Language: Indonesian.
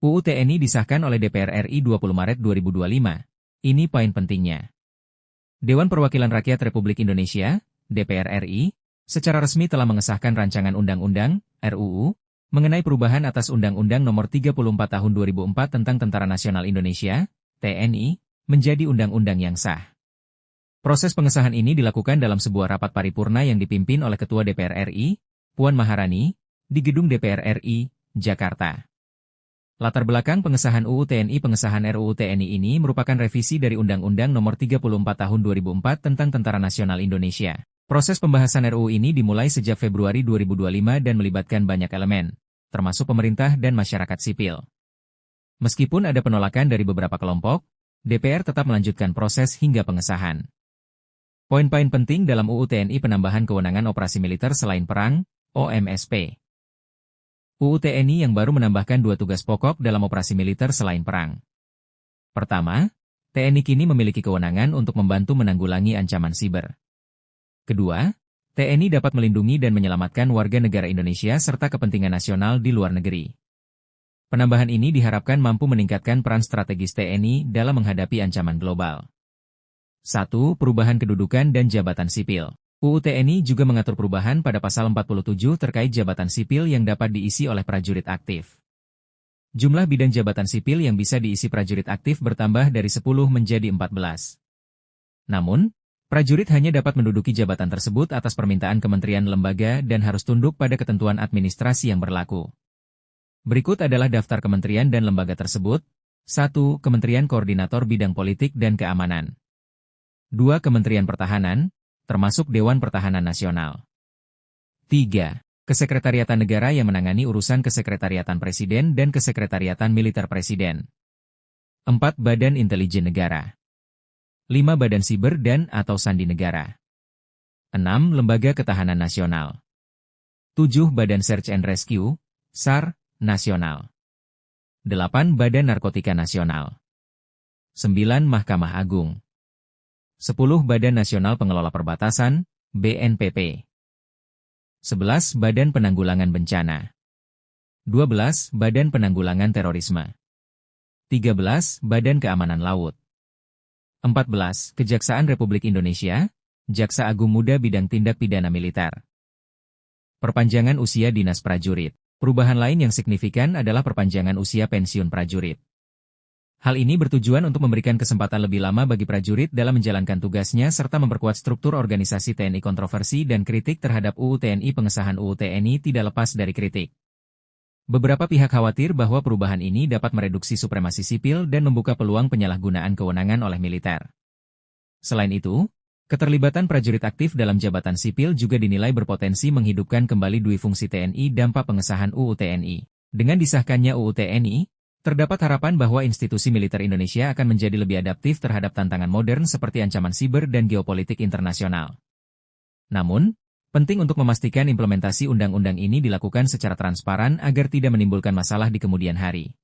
UU TNI disahkan oleh DPR RI 20 Maret 2025. Ini poin pentingnya. Dewan Perwakilan Rakyat Republik Indonesia, DPR RI, secara resmi telah mengesahkan rancangan undang-undang, RUU, mengenai perubahan atas Undang-Undang Nomor 34 Tahun 2004 tentang Tentara Nasional Indonesia, TNI, menjadi undang-undang yang sah. Proses pengesahan ini dilakukan dalam sebuah rapat paripurna yang dipimpin oleh Ketua DPR RI, Puan Maharani, di Gedung DPR RI, Jakarta. Latar belakang pengesahan UU TNI. Pengesahan RUU TNI ini merupakan revisi dari Undang-Undang Nomor 34 Tahun 2004 tentang Tentara Nasional Indonesia. Proses pembahasan RUU ini dimulai sejak Februari 2025 dan melibatkan banyak elemen, termasuk pemerintah dan masyarakat sipil. Meskipun ada penolakan dari beberapa kelompok, DPR tetap melanjutkan proses hingga pengesahan. Poin-poin penting dalam UU TNI: penambahan kewenangan operasi militer selain perang, OMSP. UU TNI yang baru menambahkan 2 tugas pokok dalam operasi militer selain perang. Pertama, TNI kini memiliki kewenangan untuk membantu menanggulangi ancaman siber. Kedua, TNI dapat melindungi dan menyelamatkan warga negara Indonesia serta kepentingan nasional di luar negeri. Penambahan ini diharapkan mampu meningkatkan peran strategis TNI dalam menghadapi ancaman global. 1. Perubahan kedudukan dan jabatan sipil. UU TNI juga mengatur perubahan pada pasal 47 terkait jabatan sipil yang dapat diisi oleh prajurit aktif. Jumlah bidang jabatan sipil yang bisa diisi prajurit aktif bertambah dari 10 menjadi 14. Namun, prajurit hanya dapat menduduki jabatan tersebut atas permintaan kementerian lembaga dan harus tunduk pada ketentuan administrasi yang berlaku. Berikut adalah daftar kementerian dan lembaga tersebut. 1. Kementerian Koordinator Bidang Politik dan Keamanan. 2. Kementerian Pertahanan, termasuk Dewan Pertahanan Nasional. 3. Kesekretariatan Negara yang menangani urusan Kesekretariatan Presiden dan Kesekretariatan Militer Presiden. 4. Badan Intelijen Negara. 5. Badan Siber dan/atau Sandi Negara. 6. Lembaga Ketahanan Nasional. 7. Badan Search and Rescue, SAR, Nasional. 8. Badan Narkotika Nasional. 9. Mahkamah Agung. 10. Badan Nasional Pengelola Perbatasan, BNPB. 11. Badan Penanggulangan Bencana. 12. Badan Penanggulangan Terorisme. 13. Badan Keamanan Laut. 14. Kejaksaan Republik Indonesia, Jaksa Agung Muda Bidang Tindak Pidana Militer. Perpanjangan usia dinas prajurit. Perubahan lain yang signifikan adalah perpanjangan usia pensiun prajurit. Hal ini bertujuan untuk memberikan kesempatan lebih lama bagi prajurit dalam menjalankan tugasnya serta memperkuat struktur organisasi TNI. Kontroversi dan kritik terhadap UU TNI. Pengesahan UU TNI tidak lepas dari kritik. Beberapa pihak khawatir bahwa perubahan ini dapat mereduksi supremasi sipil dan membuka peluang penyalahgunaan kewenangan oleh militer. Selain itu, keterlibatan prajurit aktif dalam jabatan sipil juga dinilai berpotensi menghidupkan kembali dui fungsi TNI. Dampak pengesahan UU TNI. Dengan disahkannya UU TNI, terdapat harapan bahwa institusi militer Indonesia akan menjadi lebih adaptif terhadap tantangan modern seperti ancaman siber dan geopolitik internasional. Namun, penting untuk memastikan implementasi undang-undang ini dilakukan secara transparan agar tidak menimbulkan masalah di kemudian hari.